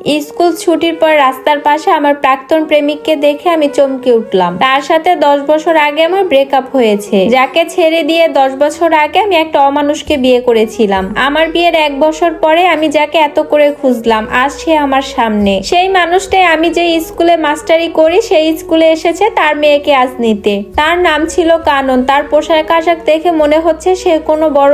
School ছুটির পর রাস্তার পাশে আমার প্রাক্তন প্রেমিককে দেখে আমি চমকে উঠলাম। তার সাথে 10 বছর আগে আমার ব্রেকআপ হয়েছে, যাকে ছেড়ে দিয়ে 10 বছর আগে আমি একটা অমানুষকে বিয়ে করেছিলাম। আমার বিয়ের 1 বছর পরে আমি যাকে এত করে খুঁজলাম, আজ সে আমার সামনে। সেই মানুষটাই আমি যে স্কুলে মাস্টারি করি সেই স্কুলে এসেছে তার মেয়েকে আজ নিতে। তার নাম ছিল কানন। তার পোশাক আশাক দেখে মনে হচ্ছে সে কোনো বড়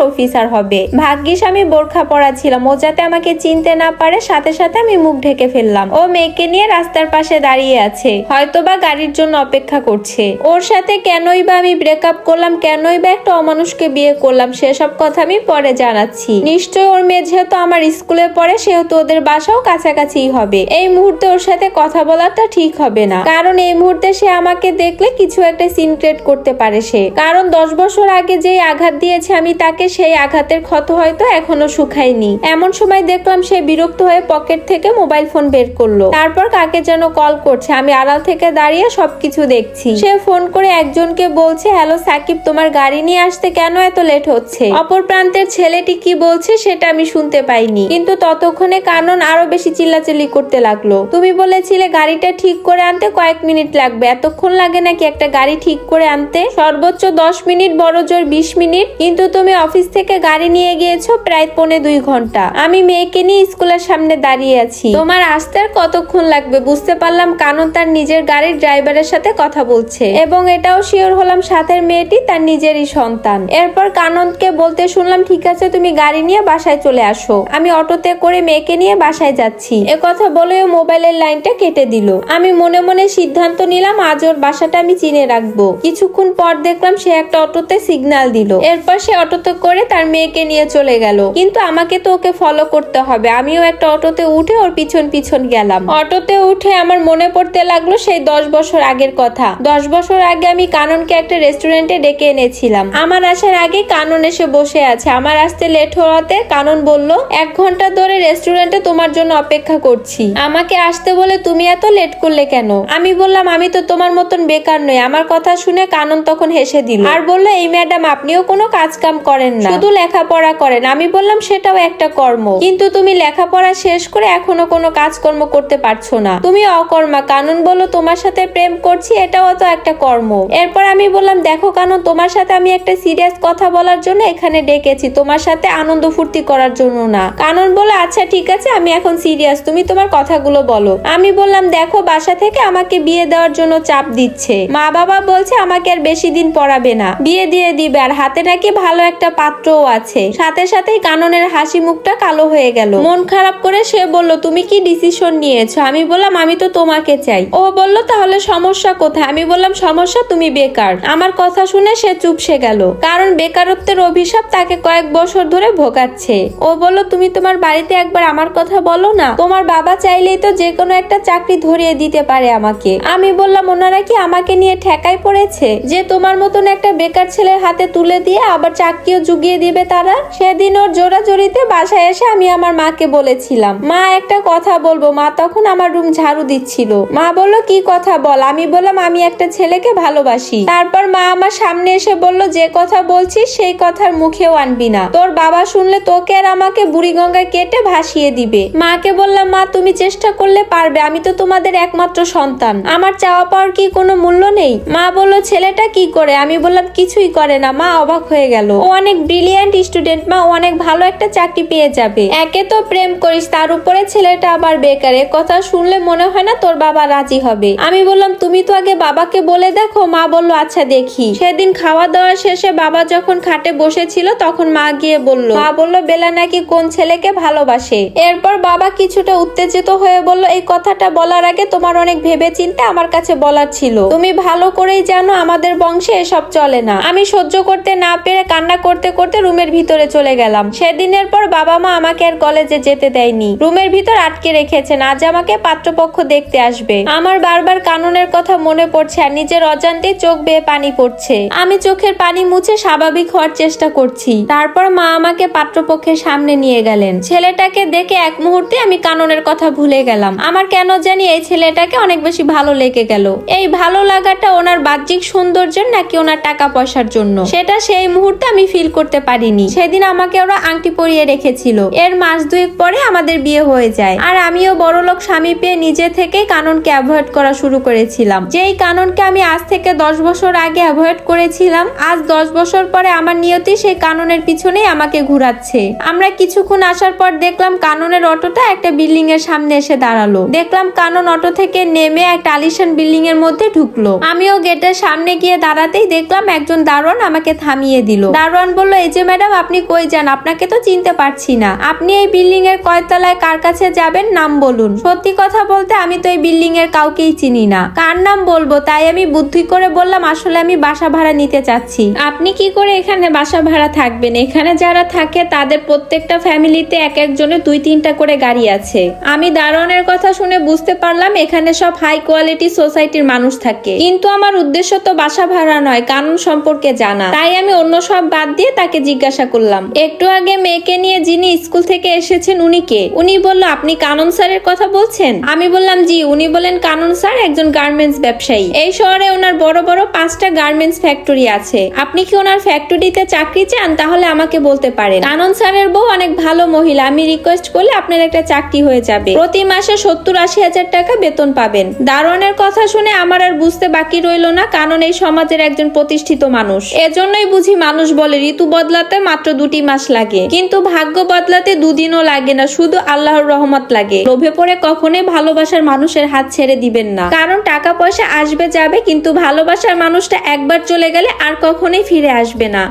অফিসার হবে। ভাগ্যিস আমি বোরখা পরা ছিলাম, ও যাতে আমাকে চিনতে না পারে। সাথে সাথে আমি মুখ ঢেকে ফেললাম। ও মেয়েকে নিয়ে রাস্তার পাশে দাঁড়িয়ে আছে, হয়তোবা গাড়ির জন্য অপেক্ষা করছে। ওর সাথে কেনই বা আমি ব্রেকআপ করলাম, কেনই বা একটা অমানুষকে বিয়ে করলাম, সেসব কথা আমি পরে জানাচ্ছি। নিশ্চয় ওর মেয়ে যেহেতু আমার স্কুলে পড়ে, সেহেতু ওদের বাসাও কাছাকাছি হবে। এই মুহূর্তে ওর সাথে কথা বলাটা ঠিক হবে না, কারণ এই মুহূর্তে সে আমাকে দেখলে কিছু একটা সিন ক্রিয়েট করতে পারে সে। কারণ 10 বছর আগে যেই আঘাত দিয়েছে আমি তাকে, সেই আঘাতের ক্ষত হয়তো এখনো শুকায়নি। এমন সময় দেখলাম সে বিরক্ত হয়ে পকেট থেকে মোবাইল ফোন বের করলো, তারপর কাকে যেন কল করছে। আমি আড়াল থেকে দাঁড়িয়ে সবকিছু দেখছি। সে ফোন করে একজনকে বলছে, হ্যালো সাকিব, তোমার গাড়ি নিয়ে আসতে কেন এত লেট হচ্ছে? অপর প্রান্তের ছেলেটি কি বলছে সেটা আমি শুনতে পাইনি, কিন্তু ততক্ষণে কানন আরো বেশি চিল্লাচিল্লি করতে লাগলো। তুমি বলেছিলে গাড়িটা ঠিক করে আনতে কয়েক মিনিট লাগবে, এতক্ষণ লাগে নাকি একটা গাড়ি ঠিক করে আনতে? সর্বোচ্চ 10 মিনিট, বড় জোর 20 মিনিট, কিন্তু তুমি অফিস থেকে গাড়ি নিয়ে গিয়েছো প্রায় 2.25 ঘন্টা। আমি মেয়েকে নিয়ে স্কুলের সামনে দাঁড়িয়ে আছি, তোমার আসতে আর কতক্ষণ লাগবে? বুঝতে পারলাম কানন তার নিজের গাড়ির ড্রাইভারের সাথে কথা বলছে, এবং এটাও শিওর হলাম সাথের মেয়েটি তার নিজেরই সন্তান। এরপর কাননকে বলতে শুনলাম, ঠিক আছে তুমি গাড়ি নিয়ে বাসায় চলে আসো, আমি অটোতে করে মেয়েকে নিয়ে বাসায় যাচ্ছি। কথা বলেও মোবাইলের লাইনটা কেটে দিল। আমি মনে মনে সিদ্ধান্ত নিলাম আজ ওর বাসাটা আমি চিনে রাখবো। কিছুক্ষণ পর দেখলাম সে একটা অটোতে সিগন্যাল দিল, এরপর সে অটোতে করে তার মেয়েকে নিয়ে চলে গেল। কিন্তু আমাকে তো ওকে ফলো করতে হবে। আমিও একটা অটোতে উঠে ওর পিছন পিছন গেলাম। অটোতে উঠে আমার মনে পড়তে লাগলো সেই 10 বছর আগের কথা। 10 বছর আগে আমি কাননকে একটা রেস্টুরেন্টে ডেকে এনেছিলাম। আমার আসার আগে কানন এসে বসে আছে। আমার আসতে লেট হওয়াতে কানন বলল, 1 ঘন্টা ধরে রেস্টুরেন্টে তোমার জন্য অপেক্ষা করছি, আমাকে আসতে বলে তুমি এত লেট করলে কেন? আমি বললাম, আমি তো তোমার মতন বেকার নই। আমার কথা শুনে কানন তখন হেসে দিল আর বলল, এই ম্যাডাম, আপনিও কোনো কাজ কাম করেন না, শুধু লেখাপড়া করেন। আমি বললাম, সেটাও একটা কর্ম, কিন্তু তুমি লেখাপড়া শেষ করে এখনো কোনো কাজকর্ম করতে পারছো না, তুমি অকর্মা। কানন বলল, তোমার সাথে প্রেম করছি, এটাও তো একটা কর্ম। এরপর আমি বললাম, দেখো কানন, তোমার সাথে আমি একটা সিরিয়াস কথা বলার জন্য এখানে ডেকেছি, তোমার সাথে আনন্দ ফুর্তি করার জন্য না। কানন বলল, আচ্ছা ঠিক আছে, আমি এখন সিরিয়াস, তুমি তোমার কথাগুলো বলো। আমি বললাম, দেখো, বাসা থেকে আমাকে বিয়ে দেওয়ার জন্য চাপ দিচ্ছে। মা বাবা বলছে আমাকে আর বেশি দিন পড়াবে না, বিয়ে দিয়ে দিবে, আর হাতে নাকি ভালো একটা পাত্রও আছে। সাথে সাথেই কাননের হাসি মুখটা কালো হয়ে গেল। মন খারাপ করে সে বলল, তুমি কি ডিসিশন নিয়েছো? আমি বললাম, আমি তো তোমাকে চাই। ও বলল, তাহলে সমস্যা কোথায়? আমি বললাম, সমস্যা তুমি বেকার। আমার কথা শুনে সে চুপসে গেল, কারণ বেকারত্বের অভিশাপ তাকে কয়েক বছর ধরে ভোগাচ্ছে। ও বলল, তুমি তোমার বাড়িতে একবার আমার কথা বলো না, তোমার বাবা চাইলেই তো যে কোনো একটা চাকরি ধরিয়ে দিতে পারে আমাকে। আমি বললাম, ওনারা কি আমাকে নিয়ে ঠেকায় পড়েছে যে তোমার মতন একটা বেকার ছেলের হাতে তুলে দিয়ে আবার চাকরিও জুগিয়ে দিবে তারা? সেদিন ওর জোরাজোরিতে বাসায় এসে আমি আমার মাকে বলেছিলাম, মা একটা কথা বলবো। মা তখন আমার রুম ঝাড়ু দিচ্ছিল। মা বলল, কি কথা বল? আমি বললাম, আমি একটা ছেলেকে ভালোবাসি। তারপর মা আমার সামনে এসে বলল, যে কথা বলছিস সেই কথার মুখেও আনবি না, তোর বাবা শুনলে তোকে আর আমাকে বুড়িগঙ্গায় কেটে ভাসিয়ে দিবে। মাকে বললাম, মা তুমি চেষ্টা করলে পারবে, আমি তো তোমাদের একমাত্র সন্তান, আমার চাওয়া পাওয়ার কি কোনো মূল্য নেই? মা বলল, ছেলেটা কি করে? আমি বললাম, কিছুই করে না। মা অবাক হয়ে গেল, ও অনেক ব্রিলিয়ান্ট স্টুডেন্ট মা, ও অনেক ভালো একটা চাকরি পেয়ে যাবে। একে তো প্রেম করিস, তার উপরে ছেলেটা আবার বেকার, এ কথা শুনলে মনে হয় না তোর বাবা রাজি হবে। আমি বললাম, তুমি তো আগে বাবাকে বলে দেখো। মা বলল, আচ্ছা দেখি। সেদিন খাওয়া দাওয়া শেষে বাবা যখন খাটে বসেছিল তখন মা গিয়ে বলল, মা বলল, বেলা নাকি কোন ছেলেকে ভালোবাসে। এরপর বাবা কিছুটা উত্তেজিত হয়ে বলল, এই কথাটা বলার আগে তোমার অনেক ভেবে চিন্তে আমার কাছে বলার ছিল। তুমি ভালো করেই জানো আমাদের বংশে এসব চলে না। আমি সহ্য করতে না পেরে কান্না করতে করতে রুমের ভিতরে চলে গেলাম। সেদিনের পর বাবা মা আমাকে আর কলেজে যেতে দেয়নি, রুমের ভিতর আটকে রেখেছেন। আজ আমাকে পাত্রপক্ষ দেখতে আসবে। আমার বারবার কাননের কথা মনে পড়ছে আর নিজের অজান্তে চোখ বেয়ে পানি পড়ছে। আমি চোখের পানি মুছে স্বাভাবিক হওয়ার চেষ্টা করছি। তারপর মা আমাকে পাত্রপক্ষের সামনে নিয়ে গেলেন। ছেলেটাকে দেখে এক মুহূর্তে আমি কাননের কথা ভুলে গেলাম। আমার কেন জানি এই ছেলেটাকে অনেক বেশি ভালো লেগে গেল। এই ভালো লাগাটা ওনার বাহ্যিক সৌন্দর্যের নাকি ওনার টাকা পয়সার জন্য, সেটা সেই মুহূর্তে আমি ফিল করতে পারিনি। সেদিন আমাকে ওরা আংটি পরিয়ে রেখেছিল। এর মাস 2 পরে আমাদের বিয়ে হয়ে যায়। আর আমিও বড়লোক স্বামী পেয়ে নিজে থেকেই কাননকে অ্যাভয়েড করা শুরু করেছিলাম। যেই কাননকে আমি আজ থেকে 10 বছর আগে অ্যাভয়েড করেছিলাম, আজ 10 বছর পরে আমার নিয়তি সেই কাননের পিছনেই আমাকে ঘুরাচ্ছে। আমরা কিছুক্ষণ আসার পর দেখলাম কাননের অটোটা একটা বিল্ডিং এর সামনে এসে দাঁড়ালো। দেখলাম কানন অটো থেকে নেমে একটা আলিশান বিল্ডিং এর মধ্যে ঢুকলো। আমিও গেটের সামনে গিয়ে দাঁড়াতেই দেখলাম একজন দারোয়ান আমাকে থামিয়ে দিল। দারোয়ান বলল, এই যে ম্যাডাম, আপনি কই যান? আপনাকে তো চিনতে পারছি না। আপনি এই বিল্ডিং এর কয়তলায় কার কাছে যাবেন, নাম বলুন। সত্যি কথা বলতে আমি তো এই বিল্ডিং এর কাউকেই চিনি না, কার নাম বলবো? তাই আমি বুদ্ধি করে বললাম, আসলে আমি বাসা ভাড়া নিতে চাচ্ছি। আপনি কি করে এখানে বাসা ভাড়া থাকবেন? এখানে যারা থাকে তাদের প্রত্যেকটা ফ্যামিলিতে এক একজনের 2-3টা করে গাড়ি আছে। আমি দারোয়ানের কথা শুনে বুঝতে পারলাম এখানে সব হাই কোয়ালিটি সোসাইটির মানুষ থাকে, কিন্তু আমার উদ্দেশ্য তো বাসা ভাড়া নয়, কানুন সম্পর্কে জানা। তাই আমি অন্য সব বাদ দিয়ে তাকে জিজ্ঞাসা করলাম, একটু আগে মেয়েকে নিয়ে যিনি স্কুল থেকে এসেছেন উনি কে? উনি বলল, আপনি কানুন স্যারের কথা বলছেন? আমি বললাম, জি। উনি বলেন, কানুন স্যার একজন গার্মেন্টস ব্যবসায়ী। এই শহরে ওনার বড় বড় 5টা গার্মেন্টস ফ্যাক্টরি আছে। আপনি কি ওনার ফ্যাক্টরিতে চাকরি চান? তাহলে আমাকে বলতে পারেন। কানুন স্যারের বউ অনেক ভালো মহিলা, আমি রিকোয়েস্ট করলে আপনার একটা চাকরি হয়ে যাবে। প্রতি মাসে 70-80 হাজার টাকা বেতন পাবেন। দারোয়ানের কথা শুনে আমার আর বুঝতে বাকি রইল না, কারণ এই সমাজের একজন প্রতিষ্ঠিত মানুষ। এজন্যই বুঝি মানুষ বলে ঋতু বদলাতে মাত্র 2টি মাস লাগে, কিন্তু ভাগ্য বদলাতে 2 দিনও লাগে না, শুধু আল্লাহর রহমত লাগে। লোভে পড়ে কখনোই ভালোবাসার মানুষের হাত ছেড়ে দিবেন না, কারণ টাকা পয়সা আসবে যাবে, কিন্তু ভালোবাসার মানুষটা একবার চলে গেলে আর কখনোই ফিরে আসবে না।